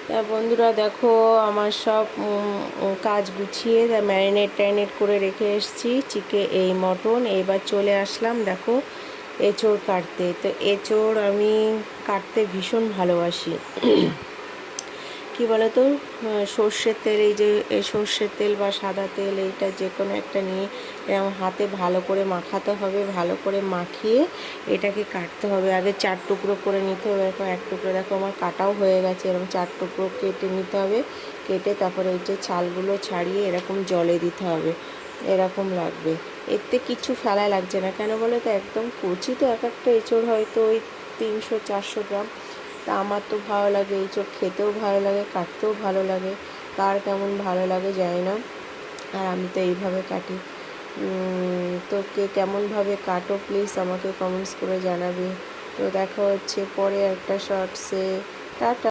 তা বন্ধুরা দেখো, আমার সব কাজ গুছিয়ে ম্যারিনেট করে রেখে এসেছি এই মটন। এবার চলে আসলাম দেখো এঁচোড় কাটতে। তো এঁচোড় আমি কাটতে ভীষণ ভালোবাসি। কী বলো তো, সর্ষের তেল, এই যে সর্ষের তেল বা সাদা তেল, এইটা যে কোনো একটা নিয়ে এরকম হাতে ভালো করে মাখাতে হবে। ভালো করে মাখিয়ে এটাকে কাটতে হবে। আগে 4 টুকরো করে নিতে হবে। এরকম 1 টুকরো দেখো আমার কাটাও হয়ে গেছে। এরকম 4 টুকরো কেটে নিতে হবে। কেটে তারপরে এই যে ছালগুলো ছাড়িয়ে এরকম জলে দিতে হবে। এরকম লাগবে। এতে কিছু ফেলা লাগছে না, কেন বলো তো, একদম কচি তো। এক একটা এঁচোড় হয়তো ওই 300-400 গ্রাম। তা আমার তো ভালো লাগে এঁচোড়, খেতেও ভালো লাগে, কাটতেও ভালো লাগে। কার কেমন ভালো লাগে জানি না, আর আমি তো এইভাবে কাটি। তো কে কেমনভাবে কাটো প্লিজ আমাকে কমেন্টস করে জানাবে। তো দেখা হচ্ছে পরে একটা শর্টসে। টাটা।